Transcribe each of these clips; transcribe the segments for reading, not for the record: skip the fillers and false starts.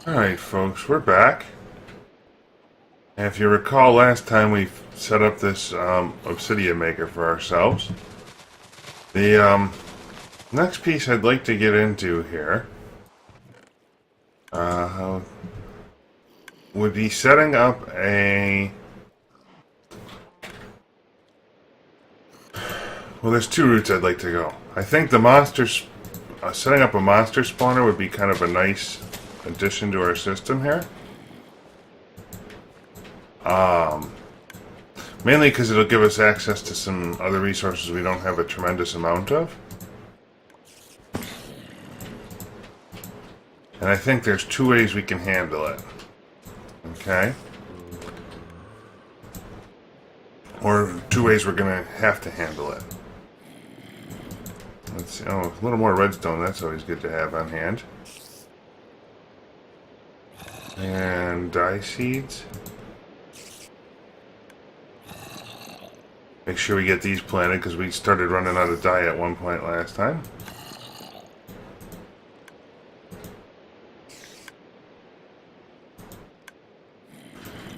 Alright folks, we're back. And if you recall last time we set up this obsidian maker for ourselves. The next piece I'd like to get into here would be setting up a... Well, there's two routes I'd like to go. I think the monsters... setting up a monster spawner would be kind of a nice addition to our system here. Mainly because it'll give us access to some other resources we don't have a tremendous amount of. And I think there's two ways we can handle it. Okay? Or two ways we're going to have to handle it. Let's see. Oh, a little more redstone. That's always good to have on hand. And dye seeds. Make sure we get these planted because we started running out of dye at one point last time.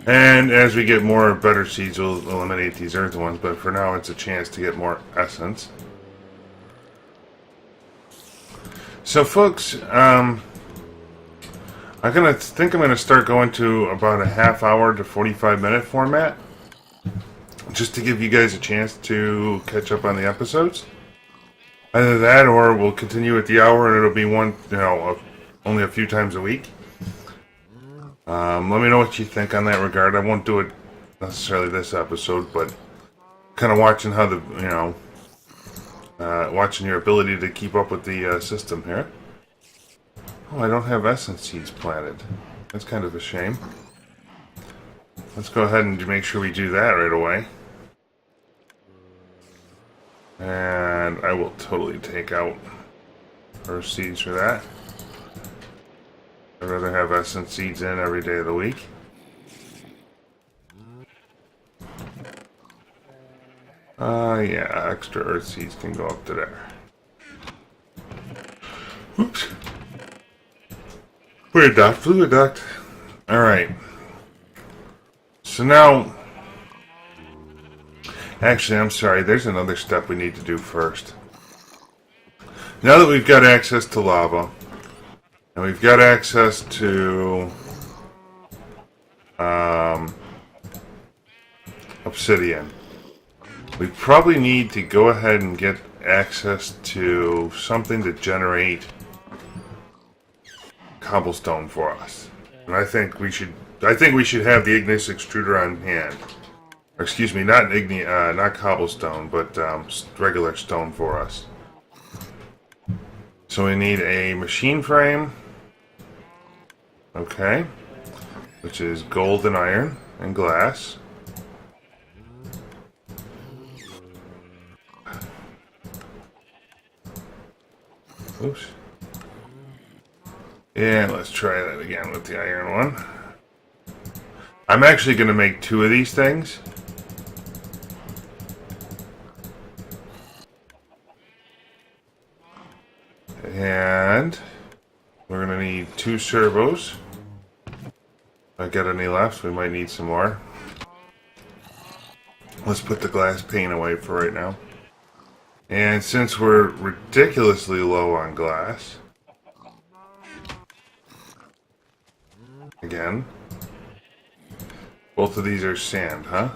And as we get more better seeds, we'll eliminate these earth ones, but for now it's a chance to get more essence. So folks, I'm gonna start going to about a half hour to 45-minute format, just to give you guys a chance to catch up on the episodes. Either that, or we'll continue at the hour, and it'll be only a few times a week. Let me know what you think on that regard. I won't do it necessarily this episode, but kind of watching how watching your ability to keep up with the system here. Oh, I don't have essence seeds planted. That's kind of a shame. Let's go ahead and make sure we do that right away. And I will totally take out earth seeds for that. I'd rather have essence seeds in every day of the week. Yeah, extra earth seeds can go up to there. Oops. Fluid duct. Alright. So now... Actually, I'm sorry, there's another step we need to do first. Now that we've got access to lava, and we've got access to obsidian, we probably need to go ahead and get access to something to generate cobblestone for us. And I think we should have the igneous extruder on hand. Or, excuse me, not cobblestone, but regular stone for us. So we need a machine frame. Okay. Which is gold and iron and glass. Oops. And let's try that again with the iron one. I'm actually going to make two of these things. And we're going to need two servos. If I got any left, we might need some more. Let's put the glass pane away for right now. And since we're ridiculously low on glass, again, both of these are sand, huh?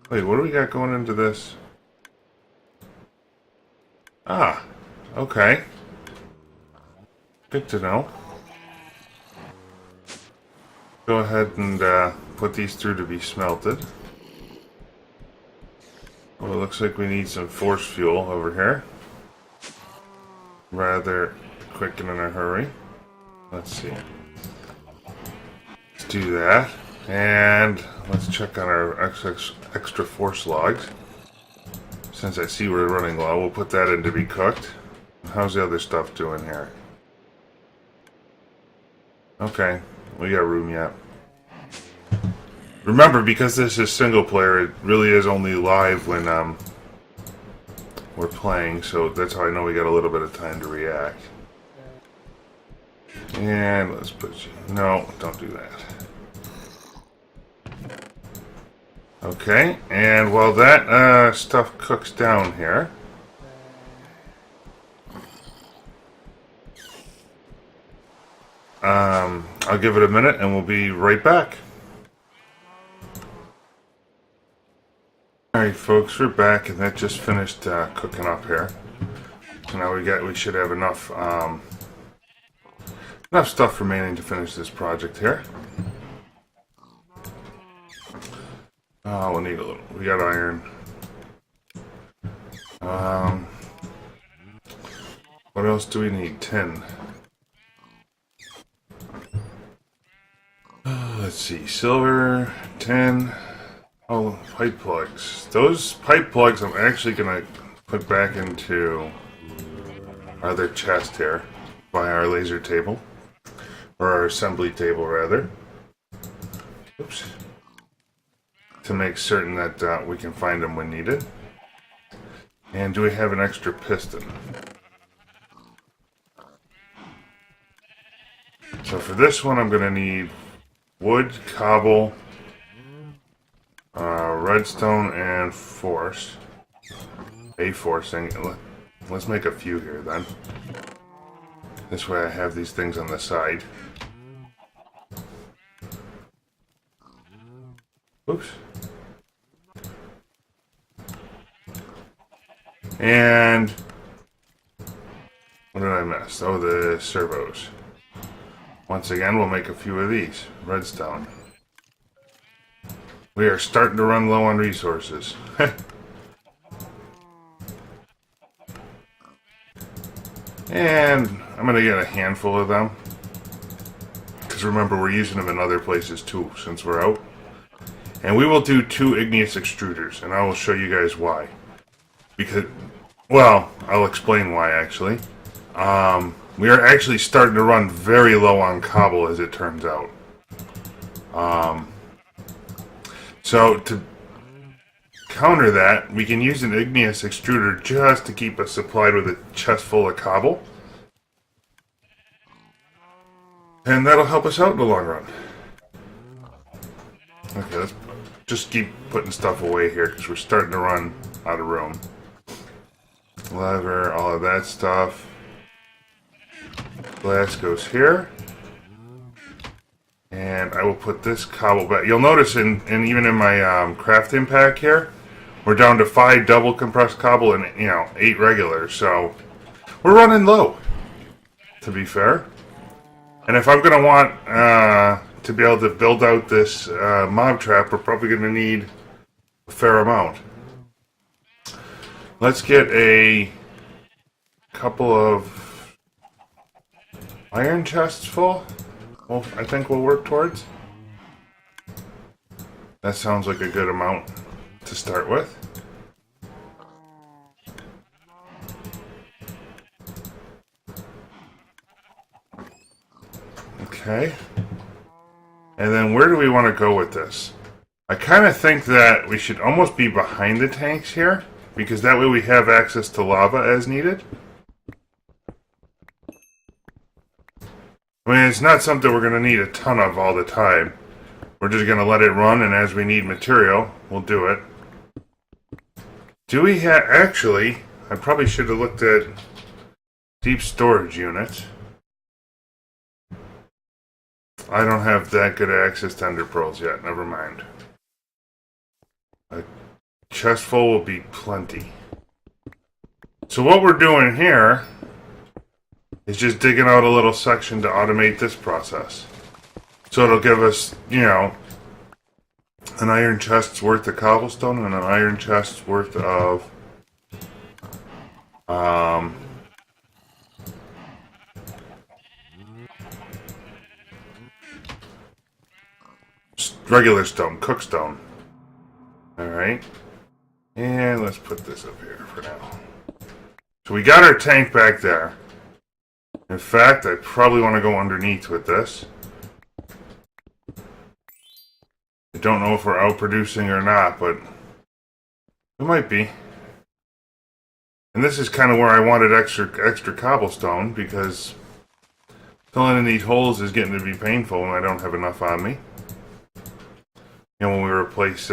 Wait, what do we got going into this? Ah, okay. Good to know. Go ahead and put these through to be smelted. Well, it looks like we need some force fuel over here. Rather quick and in a hurry. Let's see. Let's do that. And let's check on our extra force logs. Since I see we're running low, we'll put that in to be cooked. How's the other stuff doing here? Okay, we got room yet. Remember, because this is single player, it really is only live when we're playing, so that's how I know we got a little bit of time to react. And let's put you... No, don't do that. Okay, and while that stuff cooks down here... I'll give it a minute and we'll be right back. Alright folks, we're back and that just finished cooking up here. So now we should have enough enough stuff remaining to finish this project here. Oh, we'll need a little. We got iron. What else do we need? Tin. Let's see. Silver, tin. Oh, pipe plugs. Those pipe plugs I'm actually going to put back into our other chest here by our laser table. Or our assembly table, rather. Oops. To make certain that we can find them when needed. And do we have an extra piston? So for this one I'm going to need wood, cobble, redstone, and force. A forcing. Let's make a few here then. This way I have these things on the side. Oops. And what did I miss? Oh, the servos. Once again, we'll make a few of these. Redstone. We are starting to run low on resources. And I'm going to get a handful of them. Because remember, we're using them in other places too, since we're out. And we will do 2 igneous extruders, and I will show you guys why. Because, well, I'll explain why, actually. We are actually starting to run very low on cobble, as it turns out. So, to counter that, we can use an igneous extruder just to keep us supplied with a chest full of cobble. And that'll help us out in the long run. Okay, let's just keep putting stuff away here, because we're starting to run out of room. Lever, all of that stuff. Glass goes here. And I will put this cobble back. You'll notice, even in my crafting pack here, we're down to 5 double compressed cobble and 8 regular. So we're running low, to be fair. And if I'm going to want to be able to build out this mob trap, we're probably going to need a fair amount. Let's get a couple of iron chests full. Well, I think we'll work towards. That sounds like a good amount to start with. Okay. And then where do we want to go with this? I kind of think that we should almost be behind the tanks here, because that way we have access to lava as needed. I mean, it's not something we're going to need a ton of all the time. We're just going to let it run, and as we need material, we'll do it. Do we have... Actually, I probably should have looked at deep storage units. I don't have that good access to ender pearls yet. Never mind. A chest full will be plenty. So what we're doing here is just digging out a little section to automate this process. So it'll give us, an iron chest's worth of cobblestone and an iron chest's worth of regular stone, cookstone. Alright. And let's put this up here for now. So we got our tank back there. In fact, I probably want to go underneath with this. I don't know if we're outproducing or not, but we might be. And this is kind of where I wanted extra cobblestone, because Filling in these holes is getting to be painful when I don't have enough on me. And when we replace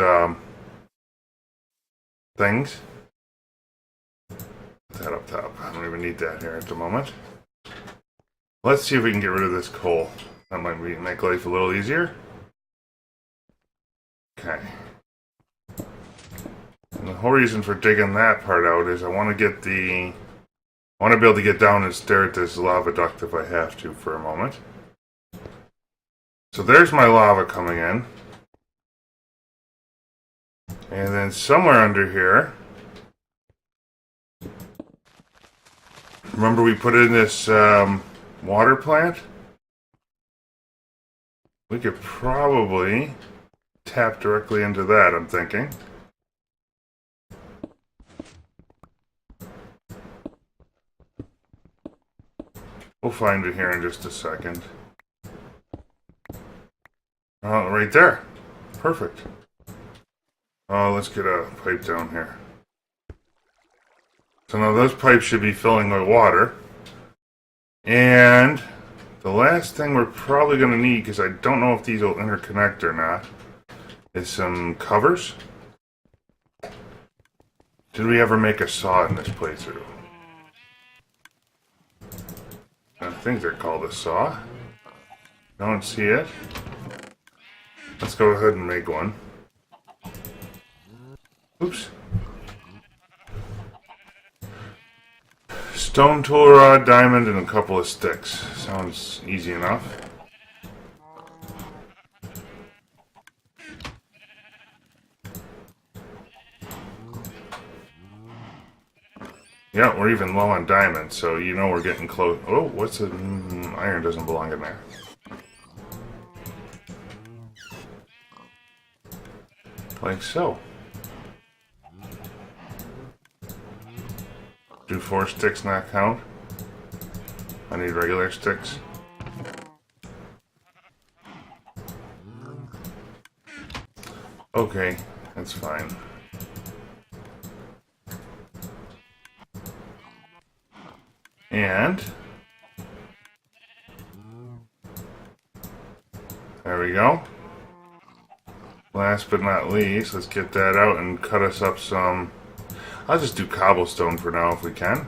things. Put that up top. I don't even need that here at the moment. Let's see if we can get rid of this coal. That might make life a little easier. Okay. And the whole reason for digging that part out is I want to be able to get down and stare at this lava duct if I have to for a moment. So there's my lava coming in. And then somewhere under here, remember we put in this water plant? We could probably tap directly into that, I'm thinking. We'll find it here in just a second. Oh, right there. Perfect. Oh, let's get a pipe down here. So now those pipes should be filling with water. And the last thing we're probably going to need, because I don't know if these will interconnect or not, is some covers. Did we ever make a saw in this playthrough? I think they're called a saw. Don't see it. Let's go ahead and make one. Oops. Stone tool rod, diamond, and a couple of sticks. Sounds easy enough. Yeah, we're even low on diamonds, so you know we're getting close. Oh, what's the iron doesn't belong in there. Like so. Do 4 sticks not count? I need regular sticks. Okay, that's fine. And there we go. Last but not least, let's get that out and cut us up some. I'll just do cobblestone for now if we can.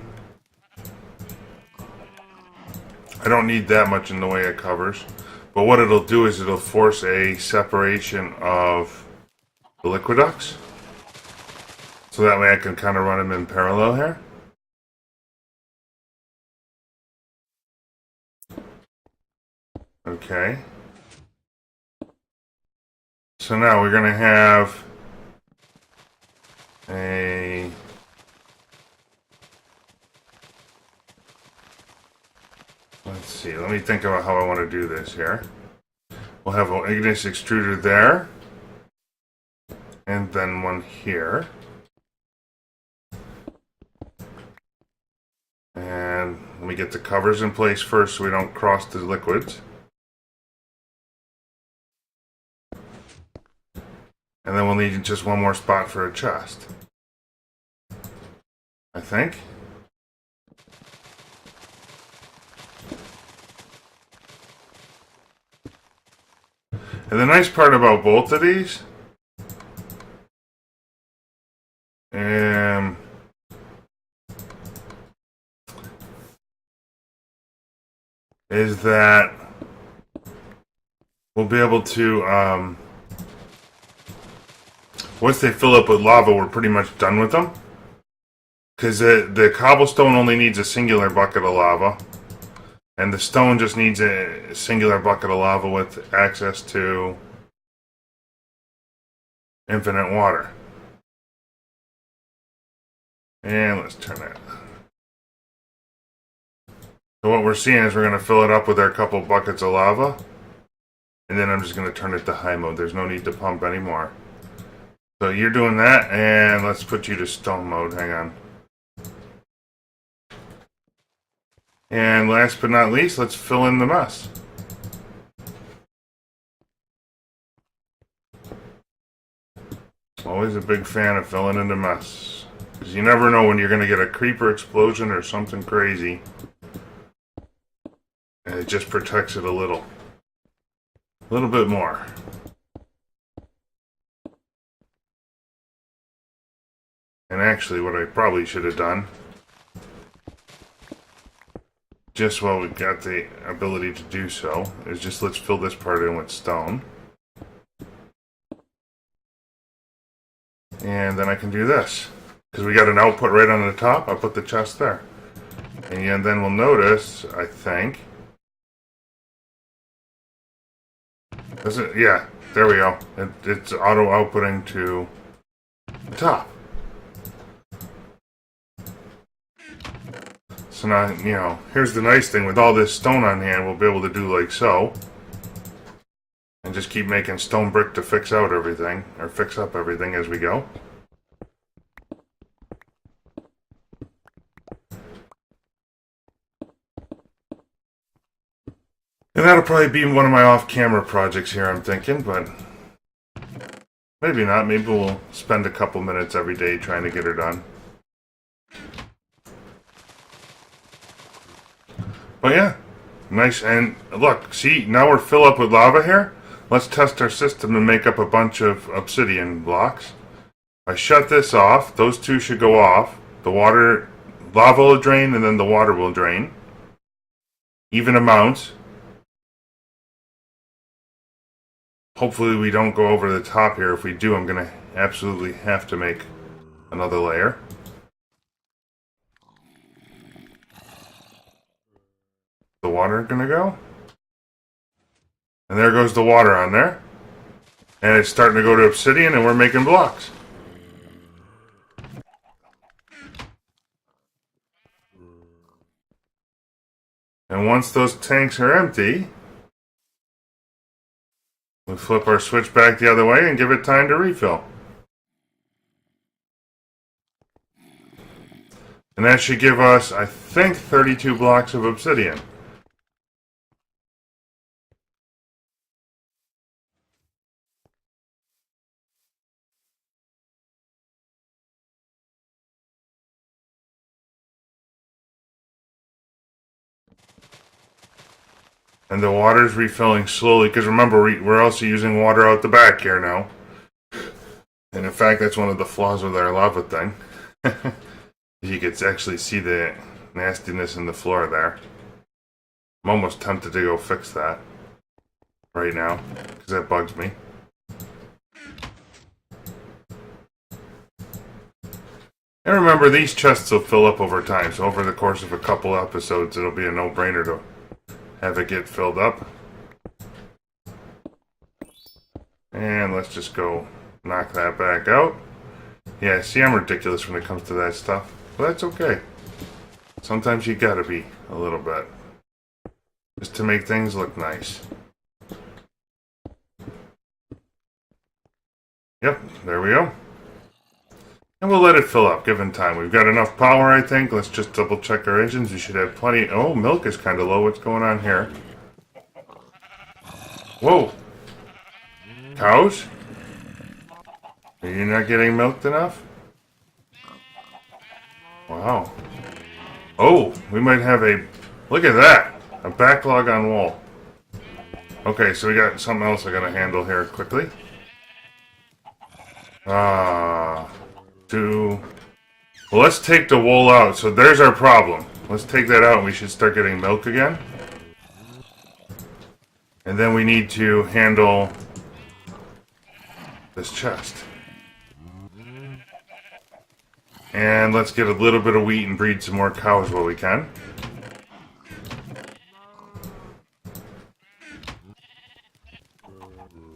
I don't need that much in the way of covers. But what it'll do is it'll force a separation of the liquiducts. So that way I can kind of run them in parallel here. Okay. So now we're going to have a let's see, let me think about how I want to do this here. We'll have an igneous extruder there, and then one here. And let me get the covers in place first so we don't cross the liquids. And then we'll need just one more spot for a chest, I think. And the nice part about both of these is that we'll be able to once they fill up with lava, we're pretty much done with them. Because the cobblestone only needs a singular bucket of lava. And the stone just needs a singular bucket of lava with access to infinite water. And let's turn that. So what we're seeing is we're going to fill it up with our couple buckets of lava. And then I'm just going to turn it to high mode. There's no need to pump anymore. So you're doing that, and let's put you to stone mode. Hang on. And last but not least, let's fill in the mess. Always a big fan of filling in the mess. Because you never know when you're going to get a creeper explosion or something crazy. And it just protects it a little bit more. And actually, what I probably should have done, just while we've got the ability to do so, is just let's fill this part in with stone. And then I can do this. Because we got an output right on the top, I'll put the chest there. And then we'll notice, I think... Is it? Yeah, there we go. It's auto outputting to the top. So now, you know, here's the nice thing. With all this stone on hand, we'll be able to do like so. And just keep making stone brick to fix out everything, or fix up everything as we go. And that'll probably be one of my off-camera projects here, I'm thinking, but maybe not. Maybe we'll spend a couple minutes every day trying to get her done. But yeah, nice. And look, see, now we're filled up with lava here. Let's test our system and make up a bunch of obsidian blocks. I shut this off. Those two should go off. The lava will drain, and then the water will drain. Even amounts. Hopefully we don't go over the top here. If we do, I'm going to absolutely have to make another layer. The water going to go. And there goes the water on there. And it's starting to go to obsidian, and we're making blocks. And once those tanks are empty, we flip our switch back the other way and give it time to refill. And that should give us, I think, 32 blocks of obsidian. And the water's refilling slowly, because remember, we're also using water out the back here now. And in fact, that's one of the flaws with our lava thing. You can actually see the nastiness in the floor there. I'm almost tempted to go fix that right now, because that bugs me. And remember, these chests will fill up over time, so over the course of a couple episodes, it'll be a no-brainer to have it get filled up. And let's just go knock that back out. Yeah, see, I'm ridiculous when it comes to that stuff. But that's okay. Sometimes you gotta be a little bit. Just to make things look nice. Yep, there we go. And we'll let it fill up, given time. We've got enough power, I think. Let's just double check our engines. We should have plenty. Oh, milk is kind of low. What's going on here? Whoa. Cows? Are you not getting milked enough? Wow. Oh, we might have a... Look at that. A backlog on wall. Okay, so we got something else I gotta handle here quickly. Well, let's take the wool out. So there's our problem. Let's take that out and we should start getting milk again. And then we need to handle this chest. And let's get a little bit of wheat and breed some more cows while we can.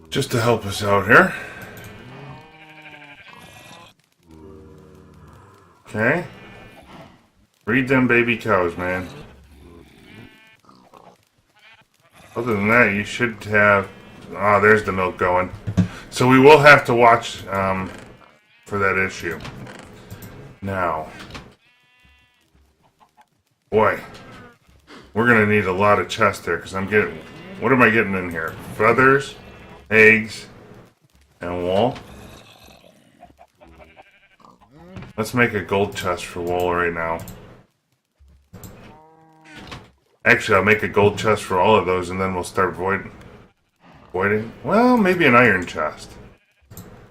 Just to help us out here. Okay. Breed them baby cows, man. Other than that, you should have... Ah, there's the milk going. So we will have to watch for that issue. Now. Boy. We're going to need a lot of chests there, because I'm getting... What am I getting in here? Feathers, eggs, and wool. Let's make a gold chest for wool right now. Actually, I'll make a gold chest for all of those, and then we'll start voiding. Well, maybe an iron chest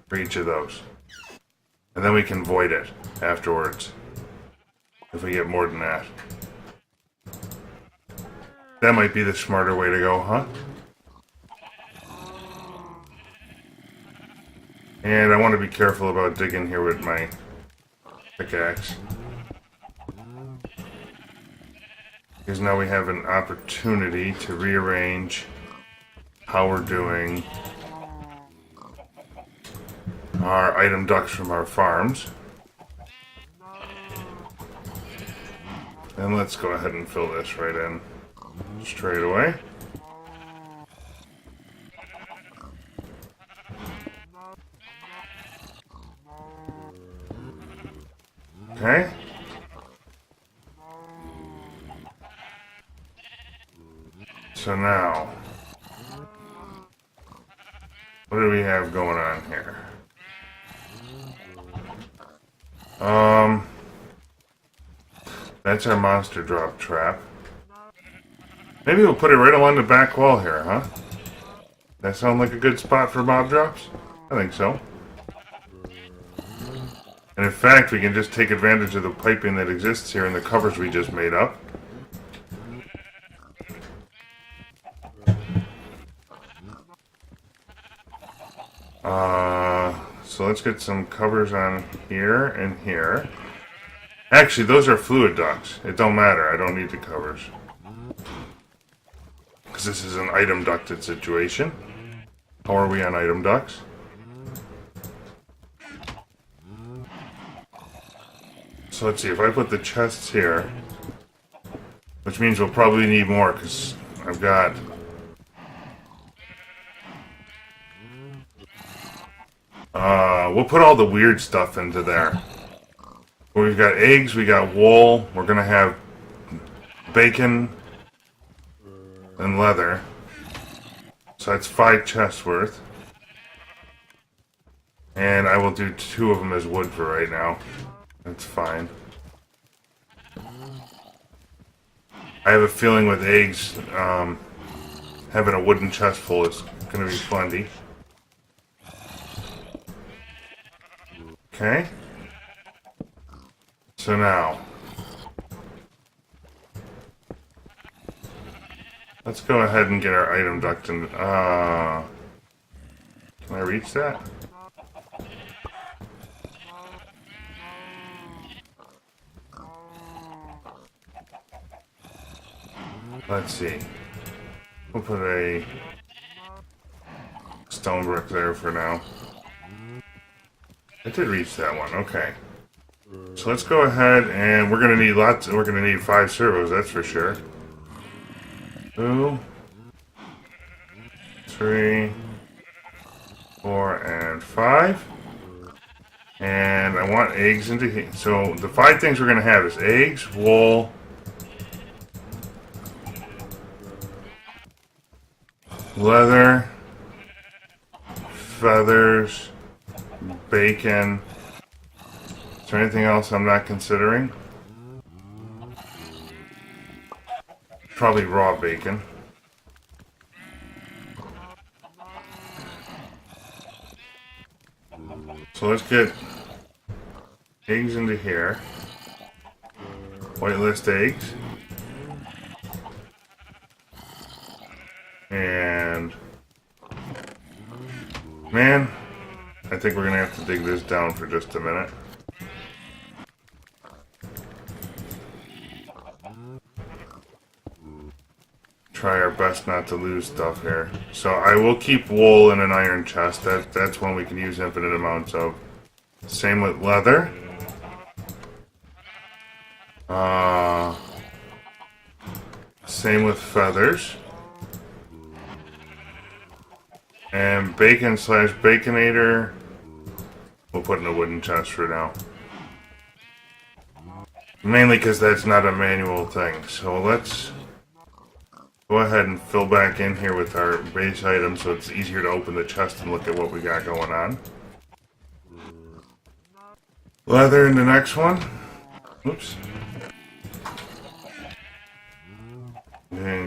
for each of those. And then we can void it afterwards. If we get more than that. That might be the smarter way to go, huh? And I want to be careful about digging here with my pickaxe. Because now we have an opportunity to rearrange how we're doing our item ducts from our farms. And let's go ahead and fill this right in straight away. Okay. So now, what do we have going on here? That's our monster drop trap. Maybe we'll put it right along the back wall here, huh? That sound like a good spot for mob drops? I think so. And in fact, we can just take advantage of the piping that exists here and the covers we just made up. So let's get some covers on here and here. Actually, those are fluid ducts. It don't matter. I don't need the covers. Because this is an item ducted situation. How are we on item ducts? So let's see. If I put the chests here, which means we'll probably need more because I've got... we'll put all the weird stuff into there. We've got eggs, we got wool, we're gonna have bacon and leather. So that's 5 chests worth. And I will do 2 of them as wood for right now. That's fine. I have a feeling with eggs, having a wooden chest full is gonna be plenty. Okay. So now, let's go ahead and get our item duct in. Can I reach that? Let's see. We'll put a stone brick there for now. I did reach that one, okay. So let's go ahead and we're gonna need lots, we're gonna need 5 servos, that's for sure. 2, 3, 4, and 5. And I want eggs into here. So the 5 things we're gonna have is eggs, wool, leather, feathers, bacon. Is there anything else I'm not considering? Probably raw bacon. So let's get eggs into here. Whitelist eggs. And man, I think we're gonna have to dig this down for just a minute. Try our best not to lose stuff here. So I will keep wool in an iron chest. That's one we can use infinite amounts of. Same with leather. Same with feathers. And bacon slash baconator, we'll put in a wooden chest for now. Mainly because that's not a manual thing. So let's go ahead and fill back in here with our base items so it's easier to open the chest and look at what we got going on. Leather in the next one. Oops.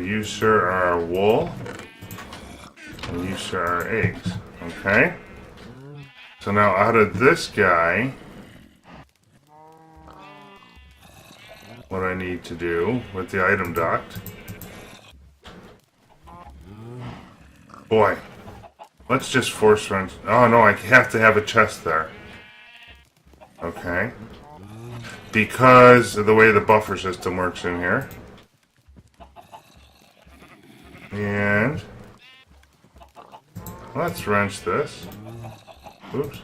you, sir, are wool. And you, sir, are eggs. Okay? So now out of this guy, what I need to do with the item duct. Boy. Let's just force run. Oh no, I have to have a chest there. Okay. Because of the way the buffer system works in here. And let's wrench this. Oops.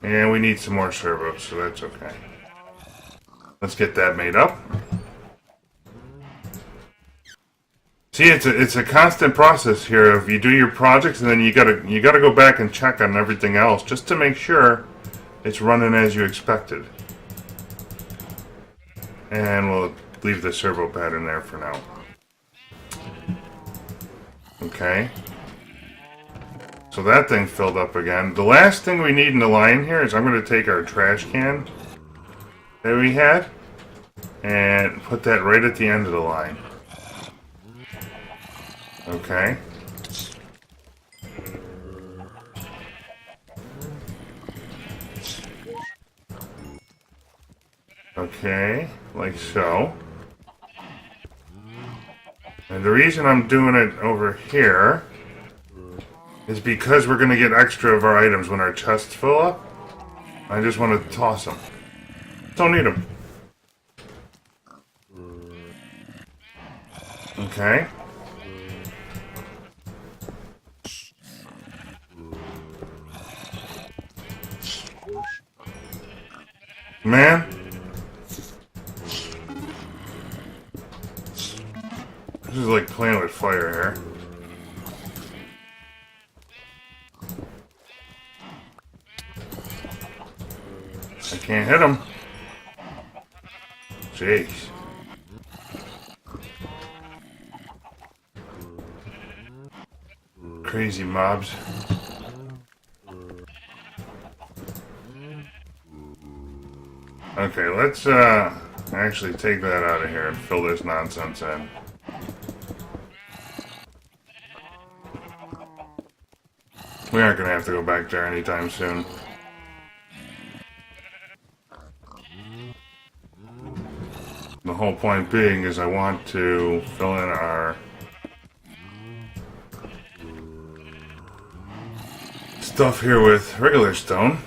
And we need some more servos, so that's okay. Let's get that made up. See, it's a constant process here of you do your projects and then you gotta go back and check on everything else just to make sure it's running as you expected. And we'll leave the servo pad in there for now. Okay. So that thing filled up again. The last thing we need in the line here is I'm going to take our trash can that we had and put that right at the end of the line. Okay. Okay, like so. And the reason I'm doing it over here is because we're going to get extra of our items when our chests fill up. I just want to toss them. Don't need them. Okay. Man. This is like playing with fire here. I can't hit him. Jeez. Crazy mobs. Okay, let's actually take that out of here and fill this nonsense in. We aren't going to have to go back there anytime soon. The whole point being is I want to fill in our stuff here with regular stone.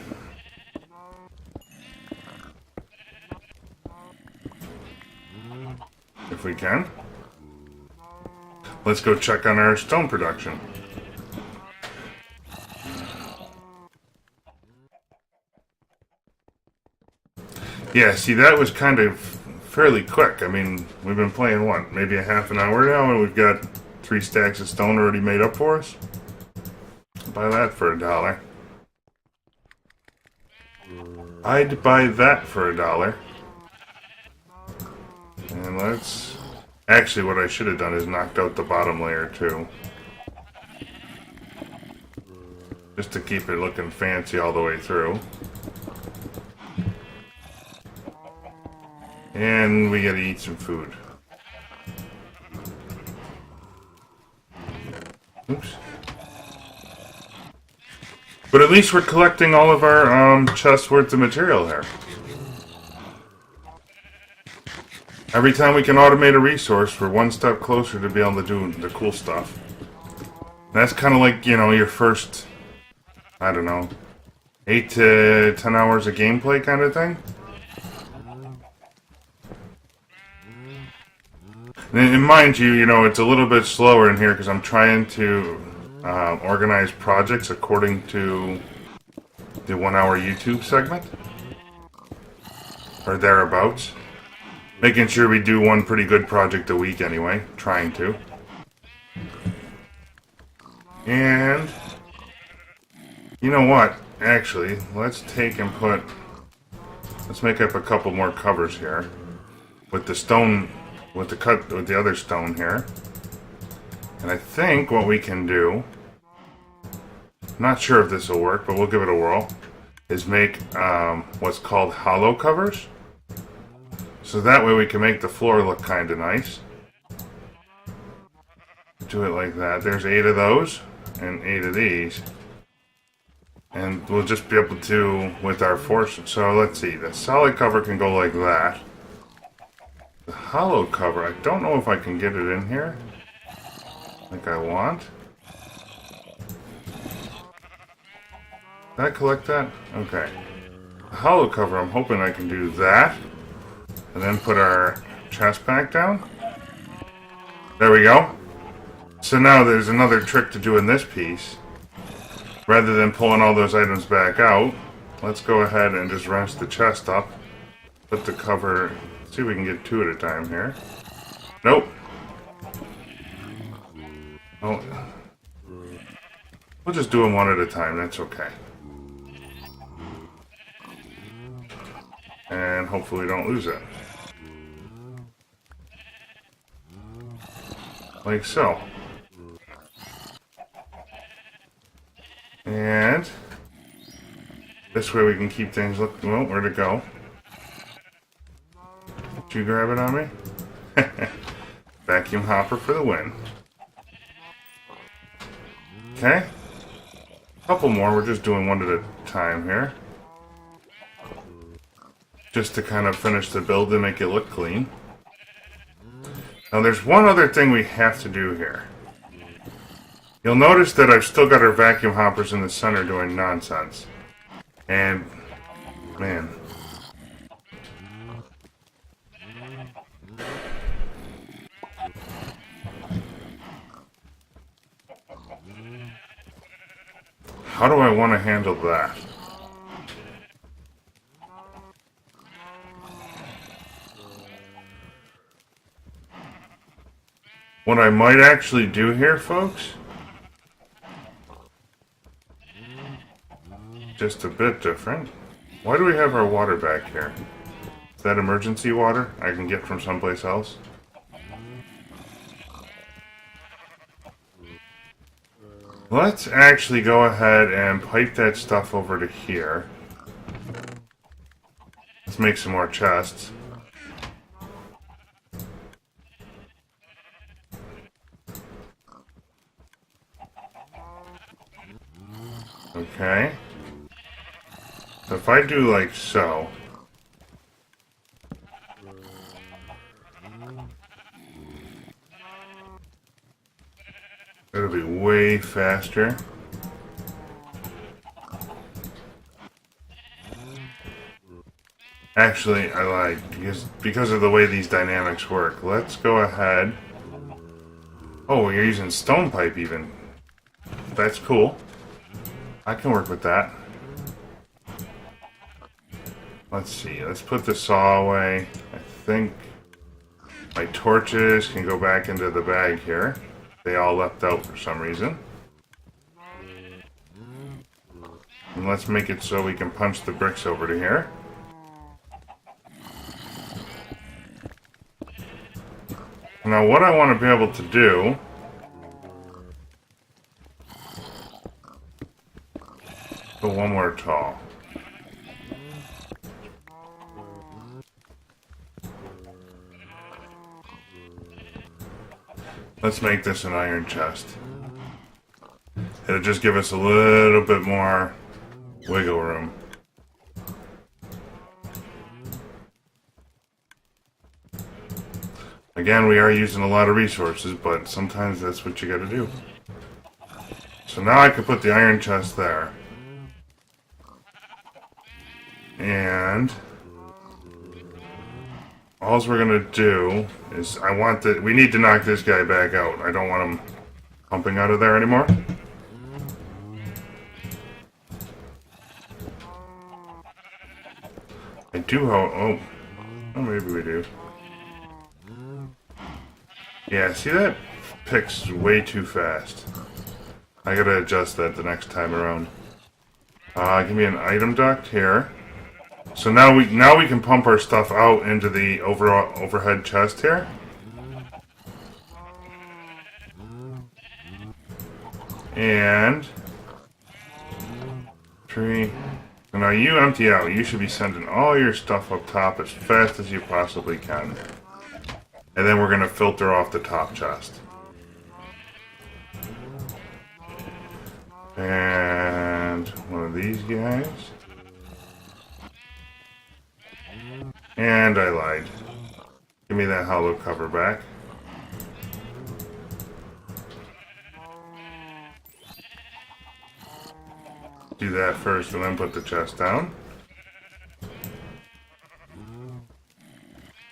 If we can. Let's go check on our stone production. Yeah, see, that was kind of fairly quick. I mean, we've been playing, what, maybe a half an hour now, and we've got 3 stacks of stone already made up for us? Buy that for $1. I'd buy that for $1. And let's... Actually, what I should have done is knocked out the bottom layer, too. Just to keep it looking fancy all the way through. And we gotta eat some food. Oops. But at least we're collecting all of our chests worth of material here. Every time we can automate a resource, we're one step closer to be able to do the cool stuff. That's kind of like, you know, your first, I don't know, 8 to 10 hours of gameplay kind of thing. And mind you, you know, it's a little bit slower in here because I'm trying to organize projects according to the 1 hour YouTube segment. Or thereabouts. Making sure we do one pretty good project a week anyway. Trying to. And you know what? Actually, let's take and put... Let's make up a couple more covers here. With the stone... With the other stone here. And I think what we can do, not sure if this will work, but we'll give it a whirl, is make what's called hollow covers. So that way we can make the floor look kind of nice. Do it like that. There's 8 of those and 8 of these. And we'll just be able to, with our force. So let's see, the solid cover can go like that. The hollow cover, I don't know if I can get it in here like I want. Did I collect that? Okay. The hollow cover, I'm hoping I can do that. And then put our chest back down. There we go. So now there's another trick to doing this piece. Rather than pulling all those items back out, let's go ahead and just rest the chest up. Put the cover, see if we can get 2 at a time here. Nope. Oh. We'll just do them 1 at a time, that's okay. And hopefully we don't lose it. Like so. And this way we can keep things looking. Well, where'd it go? Did you grab it on me? Vacuum hopper for the win. Okay. Couple more. We're just doing 1 at a time here. Just to kind of finish the build and make it look clean. Now there's one other thing we have to do here. You'll notice that I've still got our vacuum hoppers in the center doing nonsense. And, man. How do I want to handle that? What I might actually do here, folks, just a bit different. Why do we have our water back here? Is that emergency water I can get from someplace else? Let's actually go ahead and pipe that stuff over to here. Let's make some more chests. Okay. So if I do like so. It'll be way faster. Actually, I lied because of the way these dynamics work. Let's go ahead. Oh, you're using stone pipe even. That's cool. I can work with that. Let's see. Let's put the saw away. I think my torches can go back into the bag here. They all left out for some reason. And let's make it so we can punch the bricks over to here. Now what I want to be able to do go 1 more tall. Let's make this an iron chest. It'll just give us a little bit more wiggle room. Again, we are using a lot of resources, but sometimes that's what you gotta do. So now I can put the iron chest there. And all we're gonna do is we need to knock this guy back out. I don't want him pumping out of there anymore. I do oh, maybe we do. Yeah, see that picks way too fast. I gotta adjust that the next time around. Give me an item duct here. So now we can pump our stuff out into the overhead chest here. And 3, So now you empty out. You should be sending all your stuff up top as fast as you possibly can. And then we're going to filter off the top chest. And one of these guys. And I lied. Give me that hollow cover back. Do that first and then put the chest down.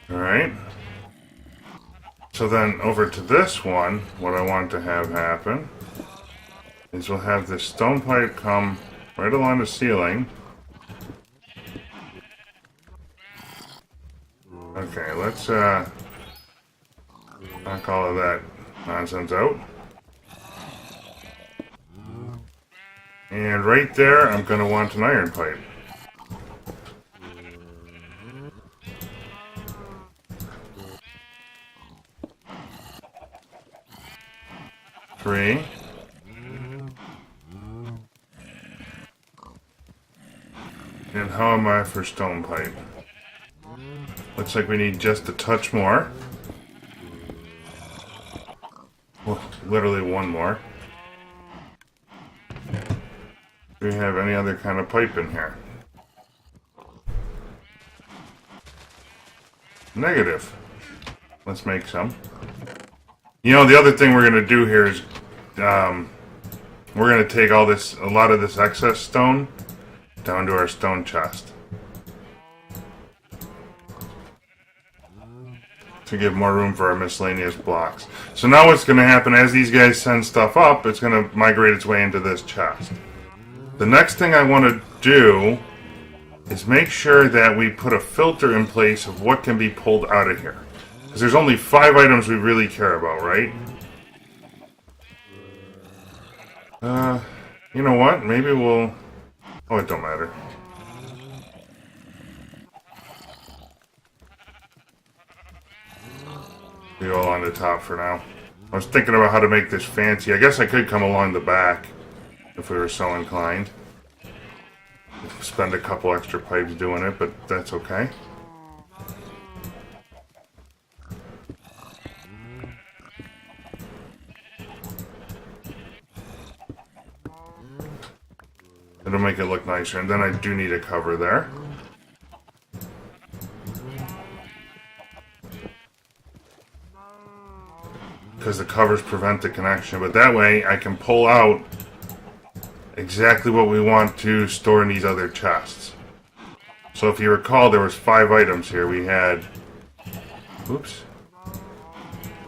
Alright. So then over to this one, what I want to have happen is we'll have this stone pipe come right along the ceiling. Okay, let's knock all of that nonsense out. And right there, I'm going to want an iron pipe. Three. And how am I for stone pipe? Looks like we need just a touch more. Well, literally one more. Do we have any other kind of pipe in here? Negative. Let's make some. You know, the other thing we're going to do here is we're going to take a lot of this excess stone down to our stone chest to give more room for our miscellaneous blocks. So now what's going to happen as these guys send stuff up, it's going to migrate its way into this chest. The next thing I want to do is make sure that we put a filter in place of what can be pulled out of here. Because there's only 5 items we really care about, right? You know what? Maybe we'll... Oh, it don't matter. We go on the top for now. I was thinking about how to make this fancy. I guess I could come along the back if we were so inclined. Spend a couple extra pipes doing it, but that's okay. It'll make it look nicer, and then I do need a cover there. Because the covers prevent the connection, but that way I can pull out exactly what we want to store in these other chests. So if you recall, there was 5 items here. We had... Oops.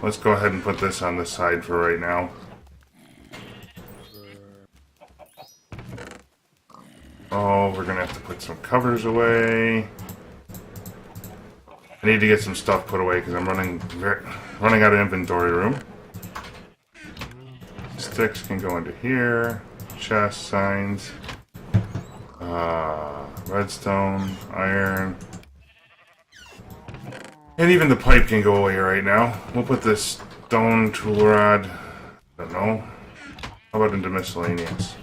Let's go ahead and put this on the side for right now. Oh, we're going to have to put some covers away. I need to get some stuff put away because I'm running out of inventory room. Sticks can go into here. Chest, signs. Redstone, iron. And even the pipe can go away right now. We'll put this stone tool rod, I don't know. How about into miscellaneous?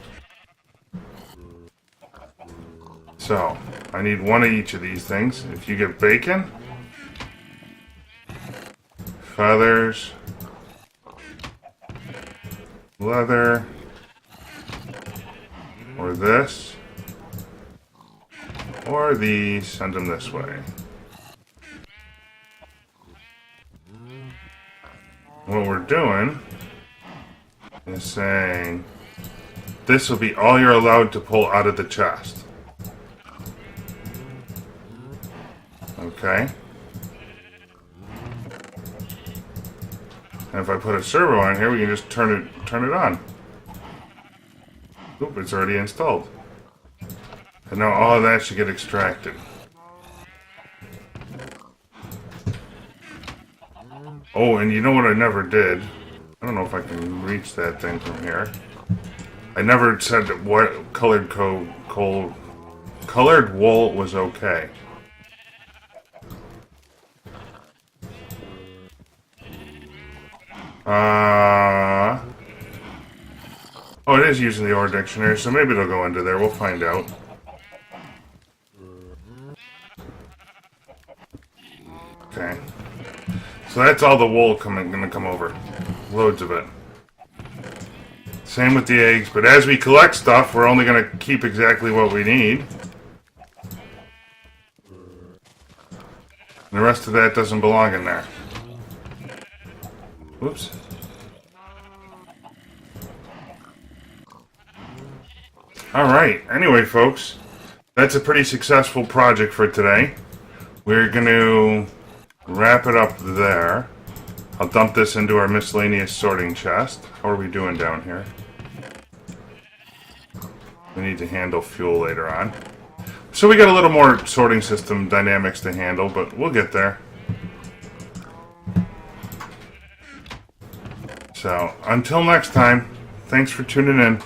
So, I need one of each of these things. If you get bacon, feathers, leather, or this, or these, send them this way. What we're doing is saying this will be all you're allowed to pull out of the chest. Okay. And if I put a servo on here, we can just turn it on. Oop, it's already installed. And now all of that should get extracted. Oh, and you know what I never did? I don't know if I can reach that thing from here. I never said that what colored wool was okay. Oh, it is using the ore dictionary, so maybe it'll go into there. We'll find out. So that's all the wool going to come over. Loads of it. Same with the eggs, but as we collect stuff, we're only going to keep exactly what we need. And the rest of that doesn't belong in there. Whoops. Alright, anyway folks, that's a pretty successful project for today. We're going to wrap it up there. I'll dump this into our miscellaneous sorting chest. How are we doing down here? We need to handle fuel later on. So we got a little more sorting system dynamics to handle, but we'll get there. So, until next time, thanks for tuning in.